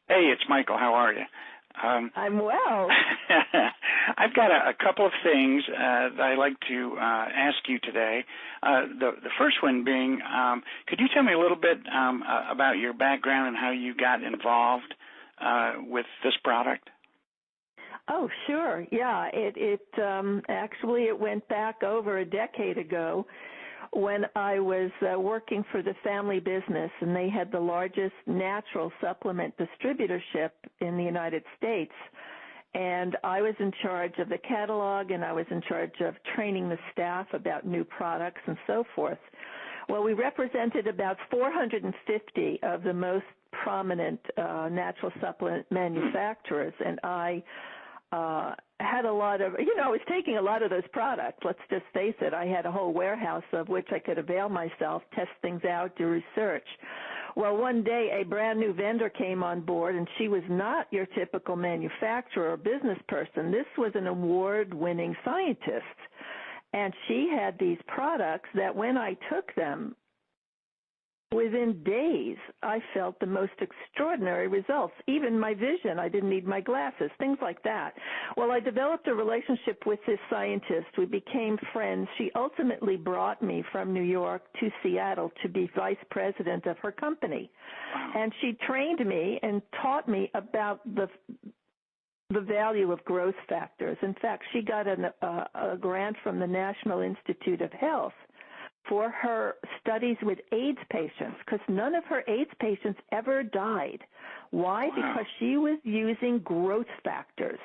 Hey, it's Michael. How are you? I'm well. I've got a couple of things that I'd like to ask you today. The first one being, could you tell me a little bit about your background and how you got involved with this product? Oh, sure. Yeah, it actually it went back over a decade ago when I was working for the family business, and they had the largest natural supplement distributorship in the United States. And I was in charge of the catalog, and I was in charge of training the staff about new products and so forth. Well, we represented about 450 of the most prominent natural supplement manufacturers, and I had a lot of, I was taking a lot of those products. Let's just face it. I had a whole warehouse of which I could avail myself, test things out, do research. Well, one day a brand new vendor came on board, and she was not your typical manufacturer or business person. This was an award-winning scientist, and she had these products that when I took them, within days, I felt the most extraordinary results. Even my vision, I didn't need my glasses, things like that. Well, I developed a relationship with this scientist. We became friends. She ultimately brought me from New York to Seattle to be vice president of her company. And she trained me and taught me about the value of growth factors. In fact, she got a grant from the National Institute of Health for her studies with AIDS patients, because none of her AIDS patients ever died. Why? Wow. Because she was using growth factors.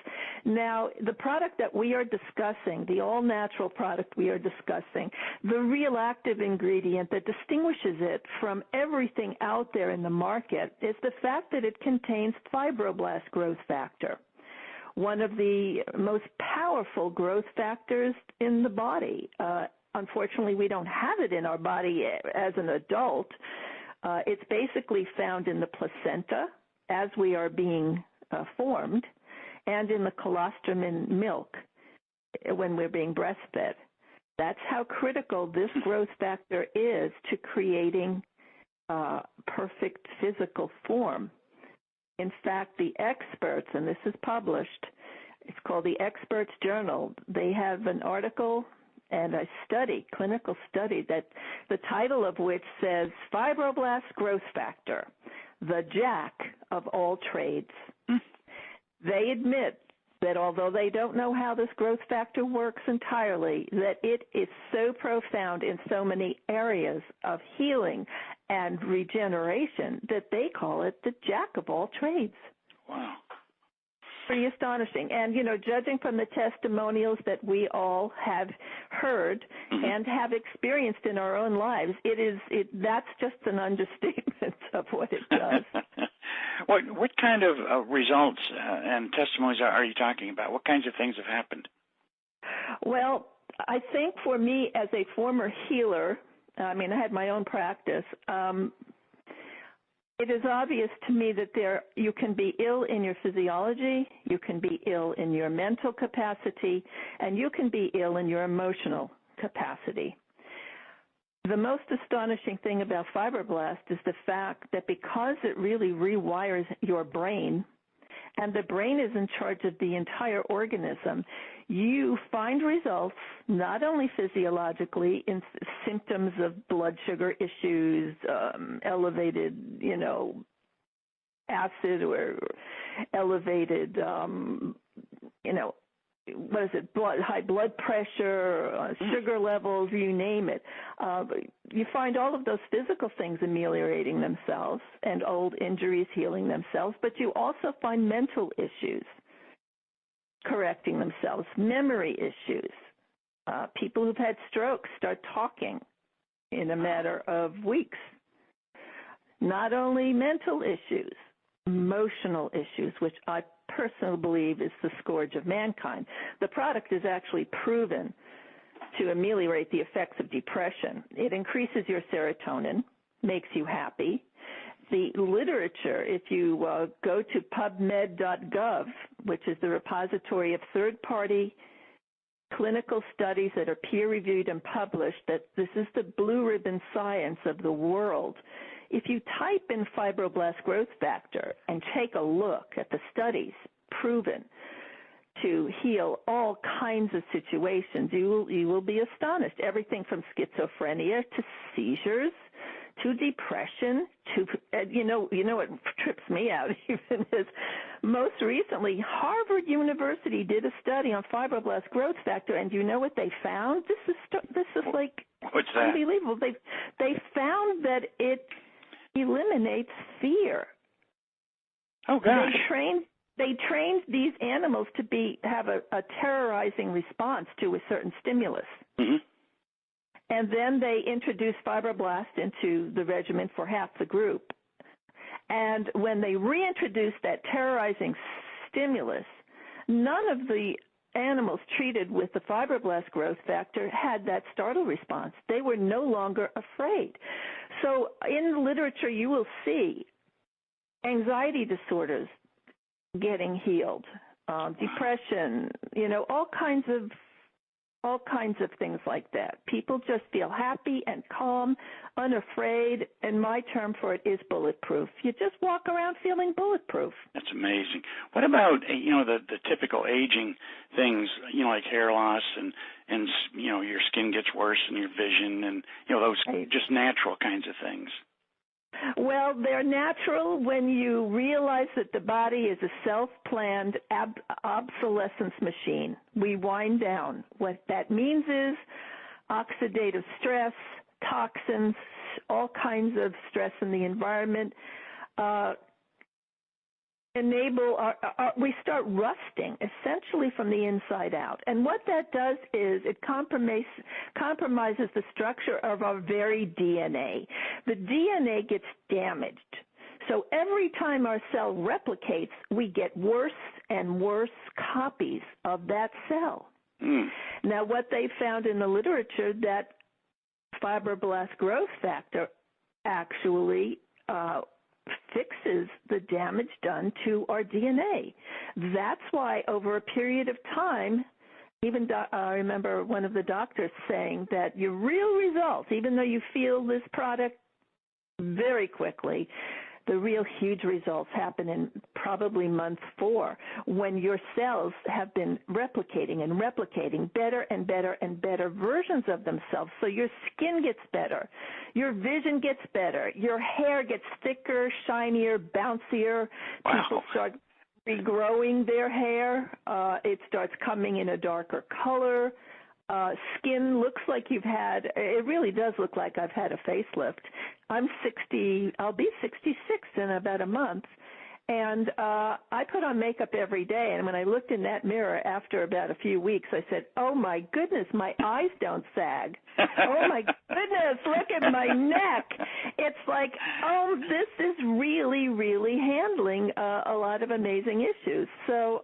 Now, the product that we are discussing, the all-natural product we are discussing, the real active ingredient that distinguishes it from everything out there in the market is the fact that it contains fibroblast growth factor, one of the most powerful growth factors in the body. Unfortunately, we don't have it in our body as an adult. It's basically found in the placenta as we are being formed, and in the colostrum in milk when we're being breastfed. That's how critical this growth factor is to creating perfect physical form. In fact, the experts, and this is published, it's called the Experts Journal. They have an article and a study, clinical study, that the title of which says Fibroblast Growth Factor, the jack of all trades. They admit that although they don't know how this growth factor works entirely, that it is so profound in so many areas of healing and regeneration that they call it the jack of all trades. Wow. Pretty astonishing. And, judging from the testimonials that we all have heard and have experienced in our own lives, that's just an understatement of what it does. What kind of results and testimonies are you talking about? What kinds of things have happened? Well, I think for me as a former healer, I had my own practice, it is obvious to me that you can be ill in your physiology, you can be ill in your mental capacity, and you can be ill in your emotional capacity. The most astonishing thing about fibroblast is the fact that because it really rewires your brain, and the brain is in charge of the entire organism, you find results not only physiologically in symptoms of blood sugar issues, elevated, acid or elevated, high blood pressure, sugar levels, you name it. You find all of those physical things ameliorating themselves and old injuries healing themselves, but you also find mental issues correcting themselves, memory issues. People who've had strokes start talking in a matter of weeks. Not only mental issues, emotional issues, which I personally believe is the scourge of mankind. The product is actually proven to ameliorate the effects of depression. It increases your serotonin, makes you happy. The literature, if you go to PubMed.gov, which is the repository of third-party clinical studies that are peer-reviewed and published, that this is the blue ribbon science of the world. if you type in fibroblast growth factor and take a look at the studies proven to heal all kinds of situations, you will be astonished. Everything from schizophrenia to seizures to depression to you know what trips me out even is most recently Harvard University did a study on fibroblast growth factor, and you know what they found? This is like What's that? Unbelievable. They found that it eliminates fear. Oh gosh. They trained these animals to have a terrorizing response to a certain stimulus. Mm-hmm. And then they introduced fibroblast into the regimen for half the group. And when they reintroduced that terrorizing stimulus, none of the animals treated with the fibroblast growth factor had that startle response. They were no longer afraid. So in the literature, you will see anxiety disorders getting healed, depression, all kinds of things like that. People just feel happy and calm, unafraid, and my term for it is bulletproof. You just walk around feeling bulletproof. That's amazing. What about, the typical aging things, like hair loss and your skin gets worse and your vision and, those just natural kinds of things? Well, they're natural when you realize that the body is a self-planned obsolescence machine. We wind down. What that means is oxidative stress, toxins, all kinds of stress in the environment we start rusting essentially from the inside out. And what that does is it compromises the structure of our very DNA. The DNA gets damaged. So every time our cell replicates, we get worse and worse copies of that cell. Now, what they found in the literature, that fibroblast growth factor actually fixes the damage done to our DNA. That's why over a period of time, even I remember one of the doctors saying that your real results, even though you feel this product very quickly, the real huge results happen in probably month 4 when your cells have been replicating and replicating better and better and better versions of themselves. So your skin gets better, your vision gets better, your hair gets thicker, shinier, bouncier. Wow. People start regrowing their hair. It starts coming in a darker color. Skin looks like it really does look like I've had a facelift. I'm 60, I'll be 66 in about a month, and I put on makeup every day, and when I looked in that mirror after about a few weeks, I said, oh my goodness, my eyes don't sag. Oh my goodness, look at my neck. It's like, this is really, really handling a lot of amazing issues. So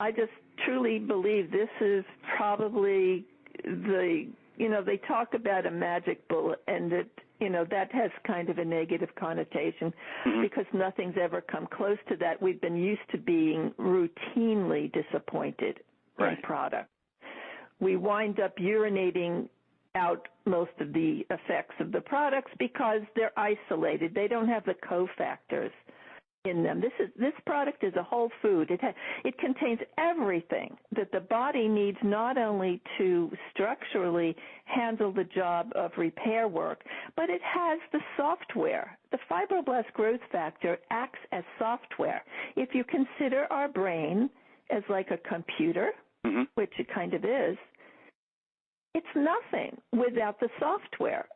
I just truly believe this is probably they talk about a magic bullet, and that has kind of a negative connotation because nothing's ever come close to that. We've been used to being routinely disappointed in products. We wind up urinating out most of the effects of the products because they're isolated. They don't have the cofactors in them. This product is a whole food. It contains everything that the body needs, not only to structurally handle the job of repair work, but it has the software. The fibroblast growth factor acts as software. If you consider our brain as like a computer, which it kind of is, it's nothing without the software.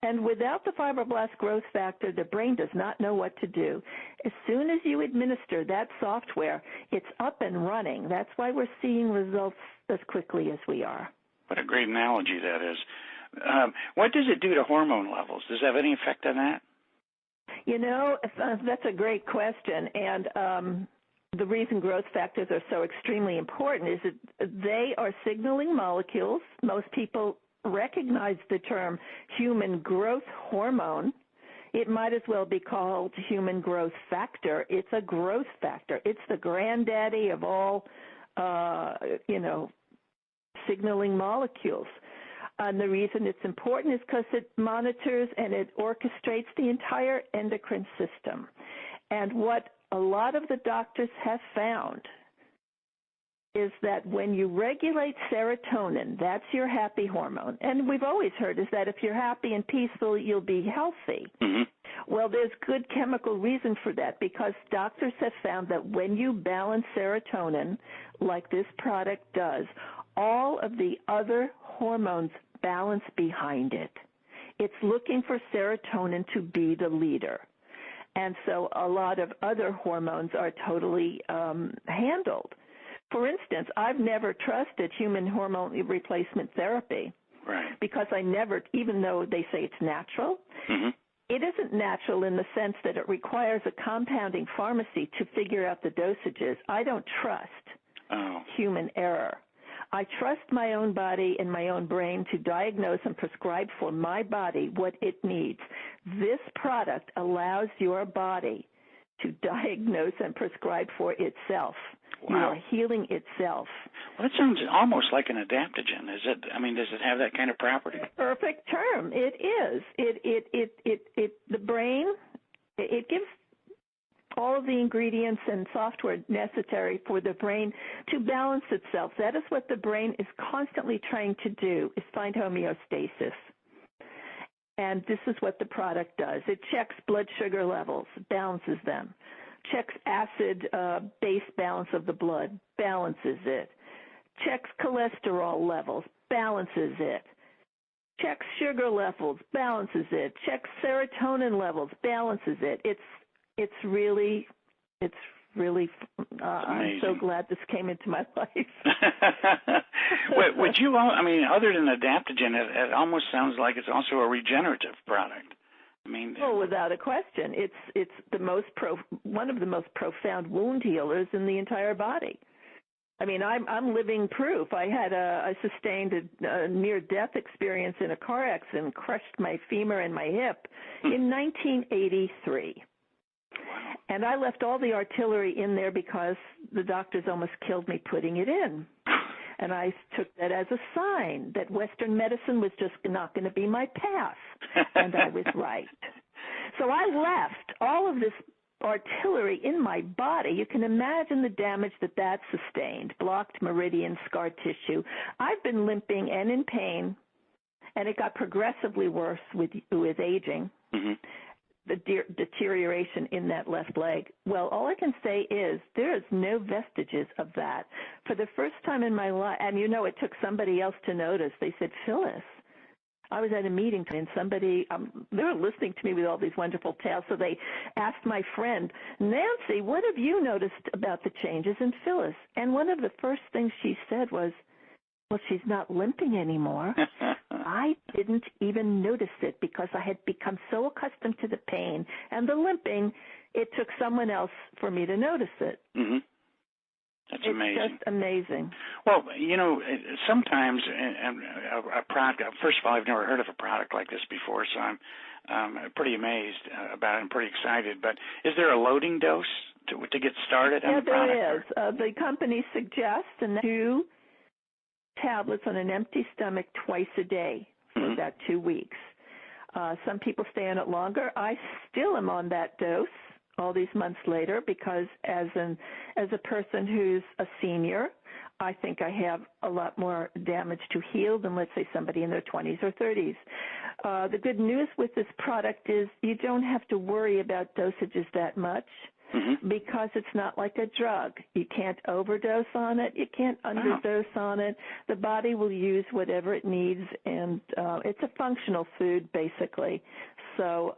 And without the fibroblast growth factor, the brain does not know what to do. As soon as you administer that software, it's up and running. That's why we're seeing results as quickly as we are. What a great analogy that is. What does it do to hormone levels? Does it have any effect on that? That's a great question. And the reason growth factors are so extremely important is that they are signaling molecules. Most people recognize the term human growth hormone. It might as well be called human growth factor. It's a growth factor. It's the granddaddy of all, signaling molecules. And the reason it's important is because it monitors and it orchestrates the entire endocrine system. And what a lot of the doctors have found is that when you regulate serotonin, that's your happy hormone. And we've always heard is that if you're happy and peaceful, you'll be healthy. Mm-hmm. Well, there's good chemical reason for that because doctors have found that when you balance serotonin, like this product does, all of the other hormones balance behind it. It's looking for serotonin to be the leader. And so a lot of other hormones are totally handled. For instance, I've never trusted human hormone replacement therapy. Right. Because I never, even though they say it's natural, mm-hmm. It isn't natural in the sense that it requires a compounding pharmacy to figure out the dosages. I don't trust human error. I trust my own body and my own brain to diagnose and prescribe for my body what it needs. This product allows your body to diagnose and prescribe for itself. Wow. You are healing itself. Well, that sounds almost like an adaptogen. Is it? I mean, does it have that kind of property? Perfect term. It is. The brain, it gives all of the ingredients and software necessary for the brain to balance itself. That is what the brain is constantly trying to do, is find homeostasis. And this is what the product does. It checks blood sugar levels, balances them. Checks acid-base balance of the blood, balances it. Checks cholesterol levels, balances it. Checks sugar levels, balances it. Checks serotonin levels, balances it. It's really I'm so glad this came into my life. Would you, I mean, other than adaptogen, it almost sounds like it's also a regenerative product. I mean, without a question, it's the one of the most profound wound healers in the entire body. I mean, I'm living proof. I had I sustained a near-death experience in a car accident, crushed my femur and my hip in 1983. Wow. And I left all the artillery in there because the doctors almost killed me putting it in. And I took that as a sign that Western medicine was just not going to be my path. And I was right. So I left all of this artillery in my body. You can imagine the damage that sustained, blocked meridian, scar tissue. I've been limping and in pain, and it got progressively worse with aging. Mm-hmm. The deterioration in that left leg. Well, all I can say is there is no vestiges of that. For the first time in my life, and it took somebody else to notice. They said, Phyllis, I was at a meeting and somebody, they were listening to me with all these wonderful tales, so they asked my friend, Nancy, what have you noticed about the changes in Phyllis? And one of the first things she said was, well, she's not limping anymore. I didn't even notice it because I had become so accustomed to the pain and the limping, it took someone else for me to notice it. Mm-hmm. That's amazing. It's just amazing. Well, sometimes a product, first of all, I've never heard of a product like this before, so I'm pretty amazed about it and pretty excited. But is there a loading dose to get started on the product? Yeah, there is. The company suggests 2 tablets on an empty stomach twice a day for about 2 weeks. Some people stay on it longer. I still am on that dose all these months later because as a person who's a senior, I think I have a lot more damage to heal than, let's say, somebody in their 20s or 30s. The good news with this product is you don't have to worry about dosages that much. Mm-hmm. Because it's not like a drug. You can't overdose on it. You can't underdose on it. The body will use whatever it needs, and it's a functional food, basically. So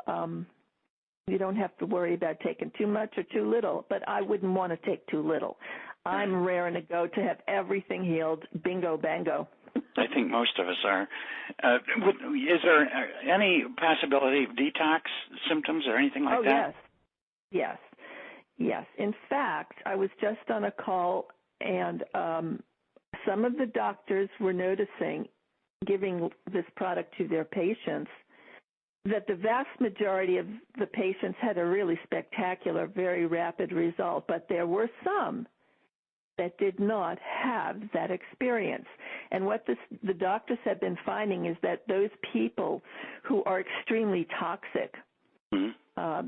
you don't have to worry about taking too much or too little, but I wouldn't want to take too little. I'm raring to go to have everything healed. Bingo, bango. I think most of us are. Is there any possibility of detox symptoms or anything like that? Yes. Yes. In fact, I was just on a call, and some of the doctors were noticing, giving this product to their patients, that the vast majority of the patients had a really spectacular, very rapid result. But there were some that did not have that experience. And what the doctors have been finding is that those people who are extremely toxic,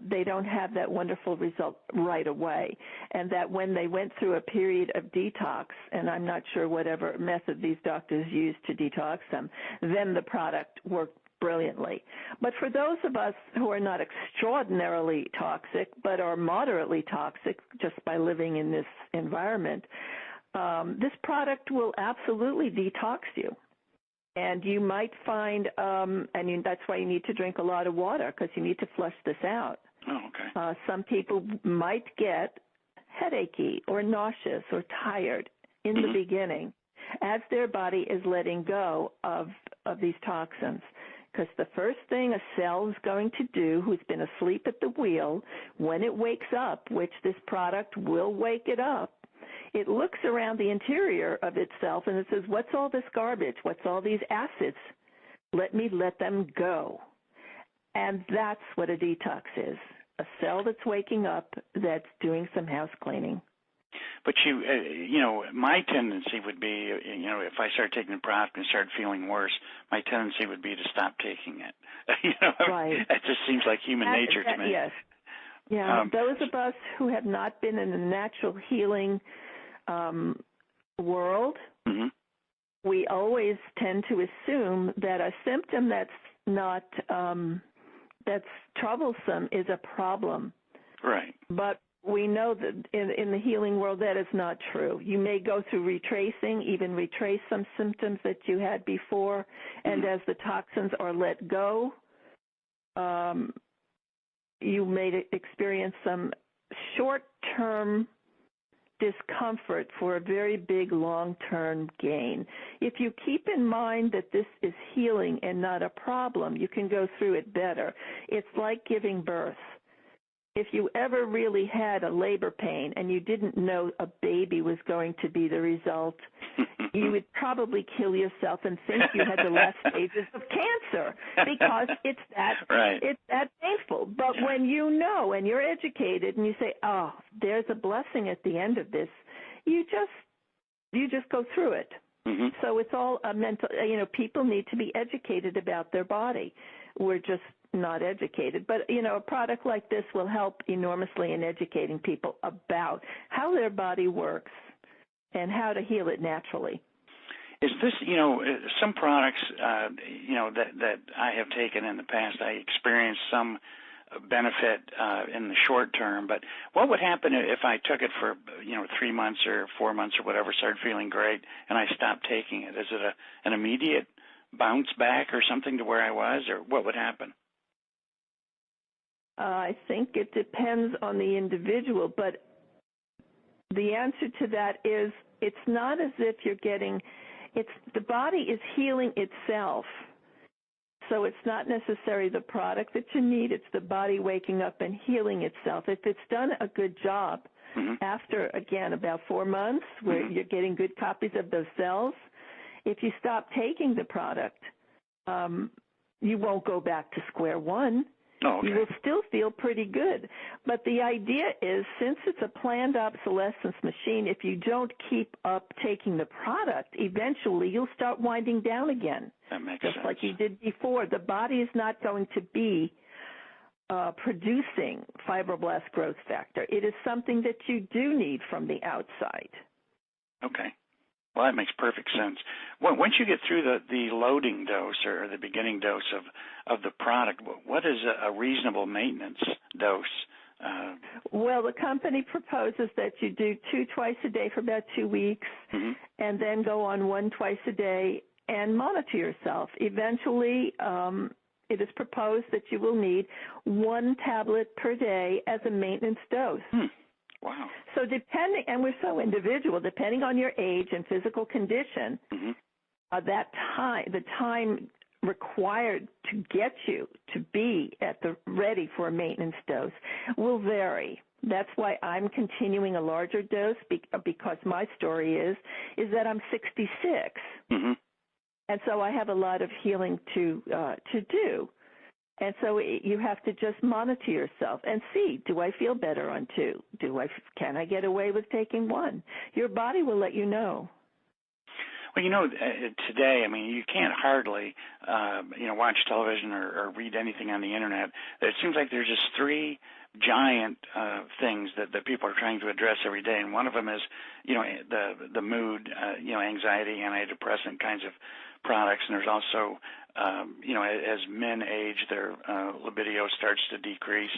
they don't have that wonderful result right away. And that when they went through a period of detox, and I'm not sure whatever method these doctors used to detox them, then the product worked brilliantly. But for those of us who are not extraordinarily toxic, but are moderately toxic just by living in this environment, this product will absolutely detox you. And you might find, that's why you need to drink a lot of water, because you need to flush this out. Oh, okay. Some people might get headachy or nauseous or tired in the beginning as their body is letting go of these toxins. Because the first thing a cell is going to do, who's been asleep at the wheel, when it wakes up, which this product will wake it up, it looks around the interior of itself and it says, what's all this garbage? What's all these acids? Let me let them go. And that's what a detox is, a cell that's waking up that's doing some house cleaning. But my tendency would be, if I start taking the product and start feeling worse, my tendency would be to stop taking it. Right. That just seems like human nature to me. Yes. Yeah. Those of us who have not been in a natural healing world, we always tend to assume that a symptom that's not that's troublesome is a problem. Right. But we know that in the healing world that is not true. You may go through even retrace some symptoms that you had before, and as the toxins are let go, you may experience some short-term discomfort for a very big long-term gain. If you keep in mind that this is healing and not a problem, you can go through it better. It's like giving birth. If you ever really had a labor pain and you didn't know a baby was going to be the result, you would probably kill yourself and think you had the last stages of cancer because it's that painful. But when you know and you're educated and you say, oh, there's a blessing at the end of this, you just go through it. So it's all a mental, people need to be educated about their body. We're just not educated. But, a product like this will help enormously in educating people about how their body works and how to heal it naturally. Is this, some products, that I have taken in the past, I experienced some benefit in the short term, but what would happen if I took it for, 3 months or 4 months or whatever, started feeling great, and I stopped taking it? Is it an immediate bounce back or something to where I was, or what would happen? I think it depends on the individual, but the answer to that is it's not as if the body is healing itself. So it's not necessarily the product that you need, it's the body waking up and healing itself. If it's done a good job after, again, about 4 months where you're getting good copies of those cells, if you stop taking the product, you won't go back to square one. Oh, okay. You will still feel pretty good. But the idea is, since it's a planned obsolescence machine, if you don't keep up taking the product, eventually you'll start winding down again. That makes sense. Just like you did before. The body is not going to be producing fibroblast growth factor. It is something that you do need from the outside. Okay. Well, that makes perfect sense. Once you get through the loading dose or the beginning dose of the product, what is a reasonable maintenance dose? Well, the company proposes that you do 2 twice a day for about 2 weeks, and then go on 1 twice a day and monitor yourself. Eventually, it is proposed that you will need 1 tablet per day as a maintenance dose. Wow. So and we're so individual, depending on your age and physical condition, the time required to get you to be ready for a maintenance dose will vary. That's why I'm continuing a larger dose because my story is that I'm 66, and so I have a lot of healing to do. And so you have to just monitor yourself and see, do I feel better on 2? Can I get away with taking 1? Your body will let you know. Well, today, I mean, you can't hardly, watch television or read anything on the Internet. It seems like there's just 3 giant things that people are trying to address every day, and one of them is, the mood, anxiety, antidepressant kinds of products, and there's also, as men age, their libido starts to decrease,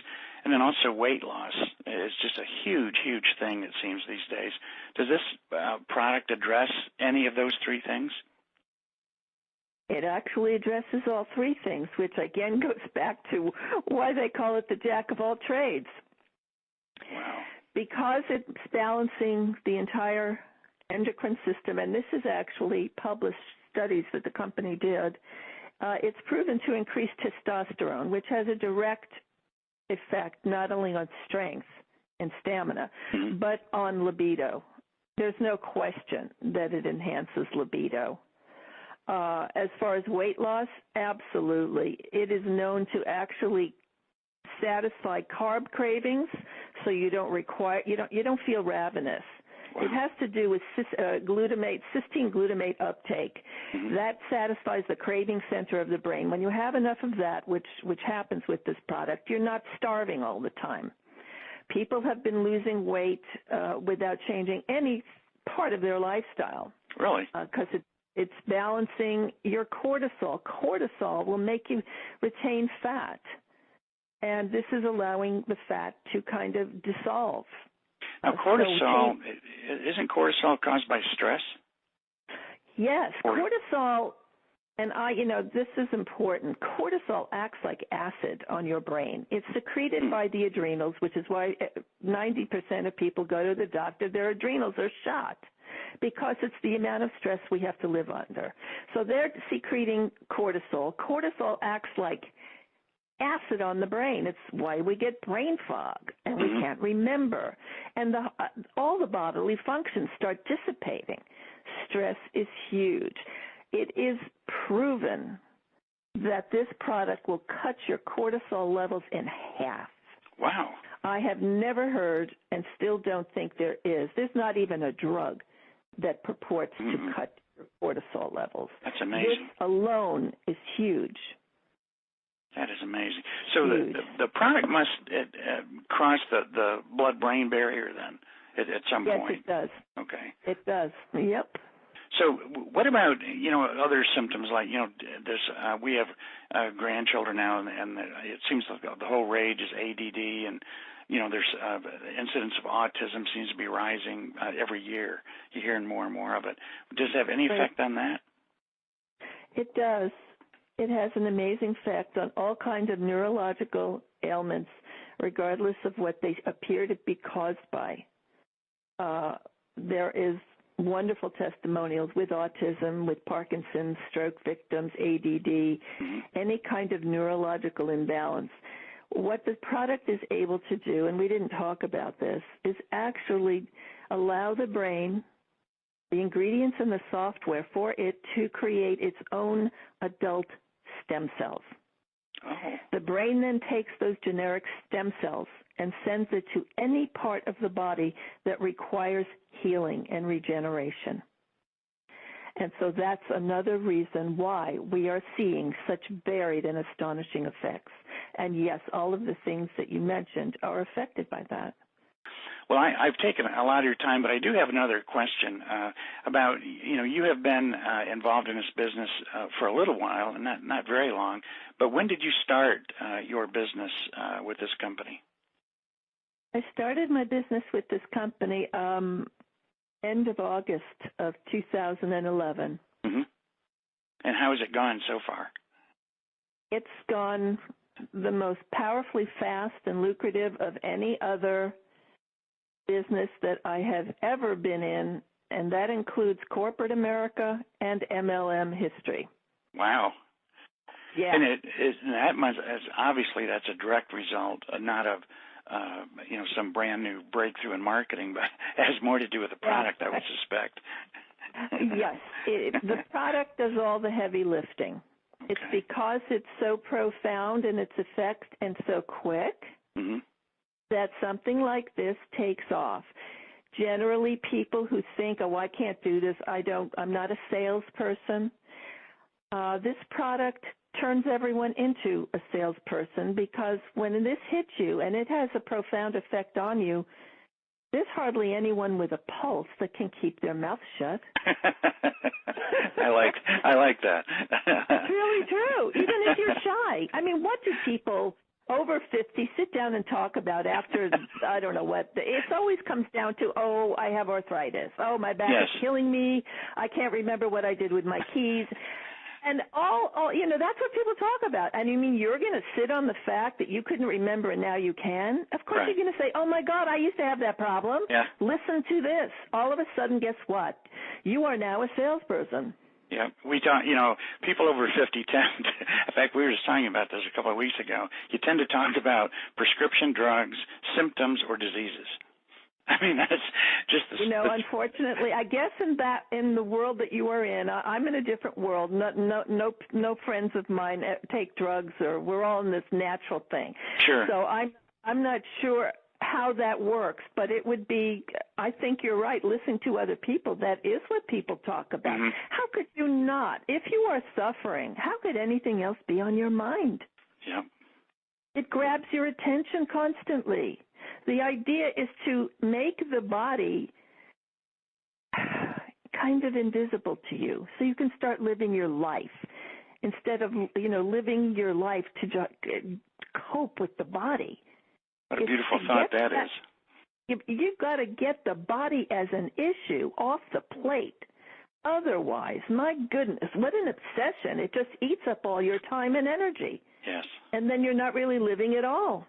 and then also weight loss. It's just a huge, huge thing, it seems, these days. Does this product address any of those 3 things? It actually addresses all 3 things, which again goes back to why they call it the jack of all trades. Wow. Because it's balancing the entire endocrine system, and this is actually published studies that the company did, it's proven to increase testosterone, which has a direct effect not only on strength and stamina, but on libido. There's no question that it enhances libido. As far as weight loss, absolutely. It is known to actually satisfy carb cravings, so you don't feel ravenous. Wow. It has to do with cysteine glutamate uptake. That satisfies the craving center of the brain. When you have enough of that, which happens with this product, you're not starving all the time. People have been losing weight without changing any part of their lifestyle. Really? Because it's balancing your cortisol. Cortisol will make you retain fat, and this is allowing the fat to kind of dissolve. Now, cortisol, isn't cortisol caused by stress? Yes, cortisol, and this is important. Cortisol acts like acid on your brain. It's secreted by the adrenals, which is why 90% of people go to the doctor. Their adrenals are shot because it's the amount of stress we have to live under. So they're secreting cortisol. Cortisol acts like acid on the brain. It's why we get brain fog and we can't remember. And all the bodily functions start dissipating. Stress is huge. It is proven that this product will cut your cortisol levels in half. Wow. I have never heard and still don't think there is. There's not even a drug that purports to cut your cortisol levels. That's amazing. This alone is huge. That is amazing. So the product must cross the blood-brain barrier then at some point. Yes, it does. Okay. It does. Yep. So what about, other symptoms like, we have grandchildren now, and it seems like the whole rage is ADD, and, there's incidence of autism seems to be rising every year. You're hearing more and more of it. Does it have any effect on that? It does. It has an amazing effect on all kinds of neurological ailments, regardless of what they appear to be caused by. There is wonderful testimonials with autism, with Parkinson's, stroke victims, ADD, any kind of neurological imbalance. What the product is able to do, and we didn't talk about this, is actually allow the brain, the ingredients in the software for it to create its own adult stem cells. Oh. The brain then takes those generic stem cells and sends it to any part of the body that requires healing and regeneration. And so that's another reason why we are seeing such varied and astonishing effects. And yes, all of the things that you mentioned are affected by that. Well, I've taken a lot of your time, but I do have another question about, you have been involved in this business for a little while, and not very long, but when did you start your business with this company? I started my business with this company end of August of 2011. Mm-hmm. And how has it gone so far? It's gone the most powerfully fast and lucrative of any other business that I have ever been in, and that includes corporate America and MLM history. Wow. Yeah. And that must, obviously that's a direct result, not of some brand new breakthrough in marketing, but it has more to do with the product, I would suspect. Yes. The product does all the heavy lifting. It's because it's so profound in its effect and so quick that something like this takes off. Generally, people who think, oh, I can't do this, I'm not a salesperson, this product turns everyone into a salesperson, because when this hits you, and it has a profound effect on you, there's hardly anyone with a pulse that can keep their mouth shut. I like that. It's really true, even if you're shy. I mean, what do people over 50 sit down and talk about after, I don't know what, it always comes down to, oh, I have arthritis. Oh, my back is killing me. I can't remember what I did with my keys. And that's what people talk about. And you mean you're going to sit on the fact that you couldn't remember and now you can? Of course you're going to say, oh, my God, I used to have that problem. Yeah. Listen to this. All of a sudden, guess what? You are now a salesperson. Yeah, we talk, people over 50 tend, in fact, we were just talking about this a couple of weeks ago, you tend to talk about prescription drugs, symptoms, or diseases. I mean, that's just unfortunately, I guess in the world that you are in, I'm in a different world. No friends of mine take drugs, or we're all in this natural thing. Sure. So I'm not sure how that works, but it would be, I think you're right, listening to other people, that is what people talk about. How could you not? If you are suffering, how could anything else be on your mind? Yeah. It grabs your attention constantly. The idea is to make the body kind of invisible to you, so you can start living your life instead of, living your life to cope with the body. What a beautiful thought that is. You've got to get the body as an issue off the plate. Otherwise, my goodness, what an obsession. It just eats up all your time and energy. Yes. And then you're not really living at all.